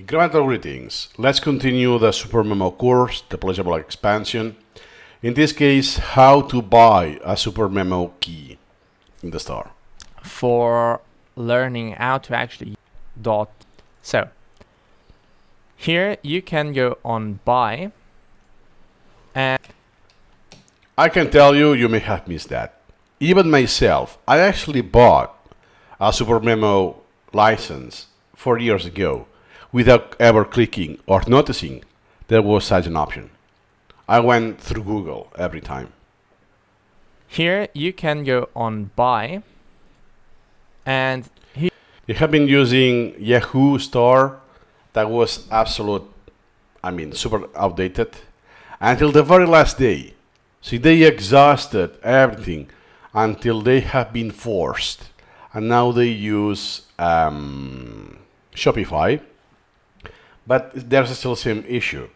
Incremental greetings. Let's continue the Supermemo course, the Pleasurable expansion. In this case, how to buy a Supermemo key in the store. For learning how to actually dot. So here you can go on buy, and I can tell you, you may have missed that. Even myself, I actually bought a Supermemo license 4 years ago without ever clicking or noticing there was such an option. I went through Google every time. here you can go on buy, and here They have been using Yahoo Store that was super outdated until the very last day. See, they exhausted everything until they have been forced. And now they use Shopify. But there's still the same issue.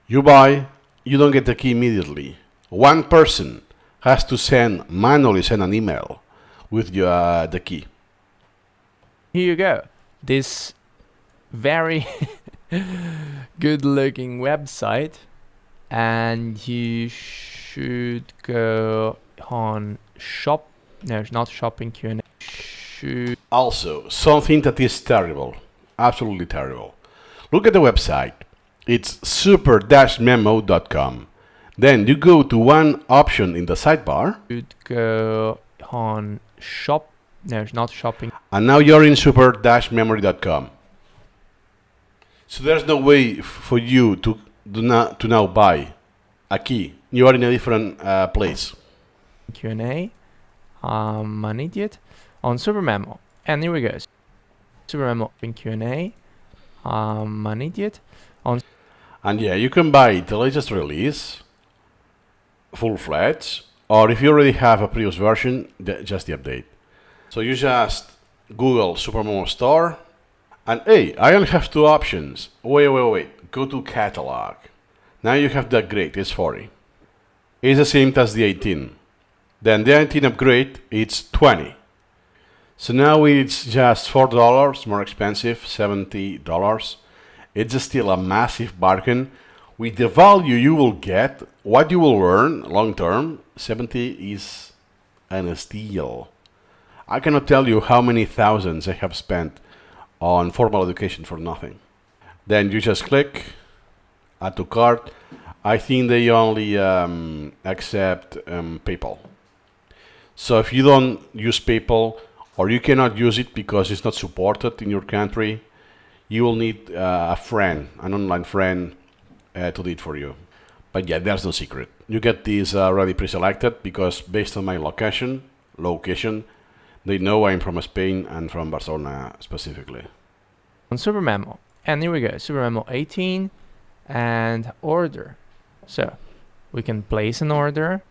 You buy, you don't get the key immediately. One person has to manually send an email with the key. here you go. This very good looking website, and you should go on shop. No, not shopping Q&A. Also, something that is terrible, absolutely terrible. Look at the website. It's super-memo.com. Then you go to one option in the sidebar, Should go on shop. No, not shopping. and now you're in super-memory.com. So there's no way for you to now buy a key. You are in a different place. Q&A. An idiot on Supermemo, and here we go. Supermemo in Q&A. An idiot on. And yeah, you can buy the latest release, full-fledged, or if you already have a previous version, just the update. So you just Google Supermemo Store, and hey, I only have two options. Wait. Go to Catalog. Now you have the upgrade, it's 40. It's the same as the 18. Then the 18 upgrade, it's 20. So now it's just $4 more expensive, $70. It's still a massive bargain. With the value you will get, what you will earn long term, 70 is a steal. I cannot tell you how many thousands I have spent on formal education for nothing. Then you just click, add to cart. I think they only accept PayPal. So if you don't use PayPal, or you cannot use it because it's not supported in your country, you will need a friend, an online friend, to do it for you. But yeah, there's no secret. You get these already pre-selected because based on my location, they know I'm from Spain and from Barcelona specifically. On Supermemo, and here we go. Supermemo 18 and order. So we can place an order.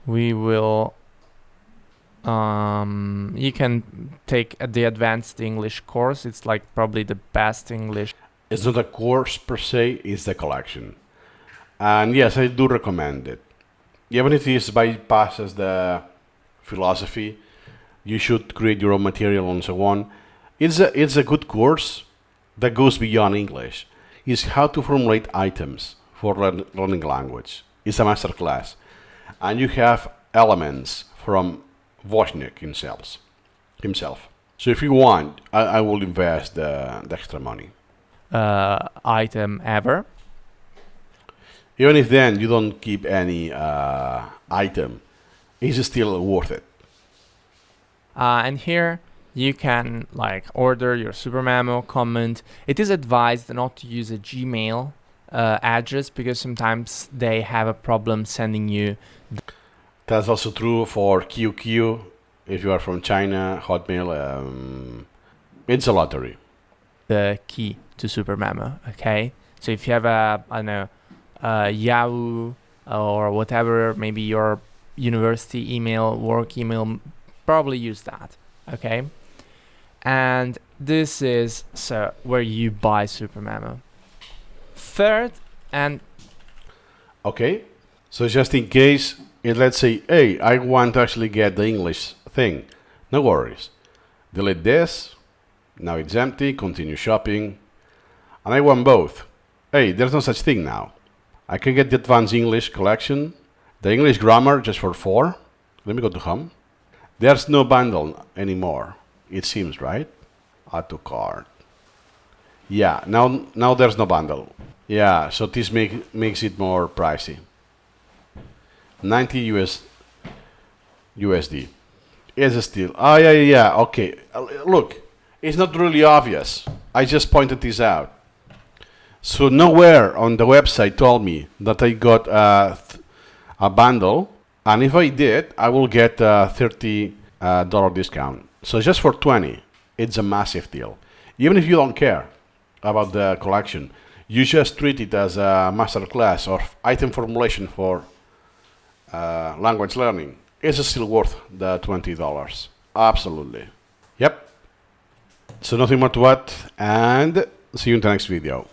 We will. You can take the advanced English course. It's like probably the best English. It's not a course per se, it's the collection. And yes, I do recommend it. Even if it bypasses the philosophy, you should create your own material and so on. It's a good course that goes beyond English. It's how to formulate items for learning language. It's a master class. And you have elements from Wozniak himself. So if you want, I will invest the extra money. Item ever. Even if then you don't keep any item, it's still worth it. And here you can order your Supermemo, comment. It is advised not to use a Gmail address because sometimes they have a problem sending you. That's also true for QQ. If you are from China, Hotmail, it's a lottery. The key to Supermemo, okay? So if you have a Yahoo or whatever, maybe your university email, work email, probably use that, okay? And this is where you buy Supermemo. Third, and okay, so just in case, let's say, hey, I want to actually get the English thing. No worries. Delete this. Now it's empty. Continue shopping. and I want both. Hey, there's no such thing now. I can get the Advanced English collection, the English grammar just for 4. Let me go to home. There's no bundle anymore, it seems, right? Add to cart. Yeah, now there's no bundle. Yeah, so this makes it more pricey. 90 USD. Is still. Oh, yeah. Okay. Look, it's not really obvious. I just pointed this out. So nowhere on the website told me that I got a bundle, and if I did, I will get a $30 discount. So just for 20, it's a massive deal. Even if you don't care about the collection, you just treat it as a masterclass or item formulation for language learning. It's still worth the $20. Absolutely. Yep. So nothing more to add, and see you in the next video.